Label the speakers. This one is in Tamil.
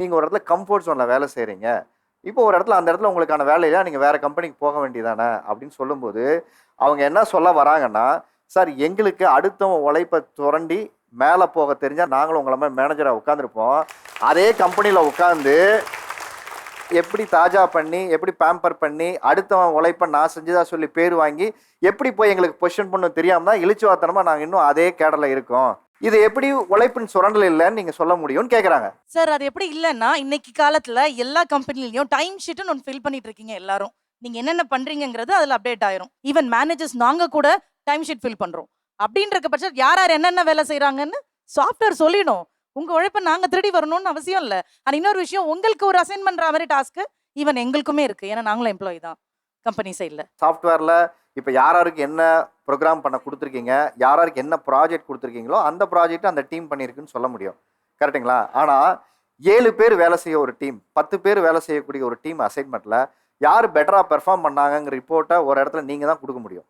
Speaker 1: நீங்க ஒரு இடத்துல கம்ஃபோர்ட் ஜோன்ல வேலை செய்றீங்க. இப்போ ஒரு இடத்துல அந்த இடத்துல உங்களுக்கான வேலை இல்ல. நீங்க வேற கம்பெனிக்கு போக வேண்டியதானே அப்படின்னு சொல்லும்போது, அவங்க என்ன சொல்ல வராங்கன்னா, சார் எங்களுக்கு அடுத்தவன் உழைப்ப சுரண்டி மேல போக தெரிஞ்சா நாங்களும் உங்கள மாரி மேனேஜரா உட்கார்ந்திருப்போம். அதே கம்பெனில உட்கார்ந்து எப்படி தாஜா பண்ணி, எப்படி பேம்பர் பண்ணி, அடுத்தவன் உழைப்ப நான் செஞ்சதா சொல்லி பேர் வாங்கி, எப்படி போய் எங்களுக்கு பொசிஷன் பண்ணணும் தெரியாம தான் இளிச்சுவாத்தனமா நாங்க இன்னும் அதே கேடர்ல இருக்கோம். இது எப்படி உழைப்பின் சுரண்டல் இல்லன்னு நீங்க சொல்ல முடியும்னு கேட்கறாங்க.
Speaker 2: சார் அது எப்படி இல்லன்னா, இன்னைக்கு காலத்துல எல்லா கம்பெனிலயும் டைம் ஷீட்ன்னு ஒண்ணு ஃபில் பண்ணிட்டு இருக்கீங்க எல்லாரும். நீங்க என்னென்ன பண்றீங்கங்கிறது அதுல அப்டேட் ஆயிரும். ஈவன் மேனேஜர்ஸ் நாங்க கூட டைம் ஷீட் ஃபில் பண்றோம். அப்படின்றக்க பட்சம் யார் யார் என்னென்ன வேலை செய்றாங்கன்னு சாஃப்ட்வேர் சொல்லிடும். உங்க உழைப்ப நாங்க திருடி வரணும்னு அவசியம் இல்ல. ஆனா இன்னொரு விஷயம் உங்களுக்கு ஒரு அசைன் பண்ற மாதிரி டாஸ்க் ஈவன் எங்களுக்குமே இருக்கு. ஏன்னா நாங்களும் எம்ப்ளாயி தான் கம்பெனி சைடுல.
Speaker 1: சாஃப்ட்வேர்ல இப்ப யார் யாருக்கு என்ன புரோகிராம் பண்ண குடுத்துருக்கீங்க, யார் யாருக்கு என்ன ப்ராஜெக்ட் குடுத்துருக்கீங்களோ, அந்த ப்ராஜெக்ட் அந்த டீம் பண்ணியிருக்குன்னு சொல்ல முடியும். கரெக்ட்டுங்களா? ஆனா 7 பேர் வேலை செய்ய ஒரு டீம், 10 பேர் வேலை செய்யக்கூடிய ஒரு டீம் அசைன்மென்ட்ல யார் பெட்டரா பெர்ஃபார்ம் பண்ணாங்கங்கிற ரிப்போர்ட்ட ஒரு இடத்துல நீங்க தான் குடுக்க முடியும்.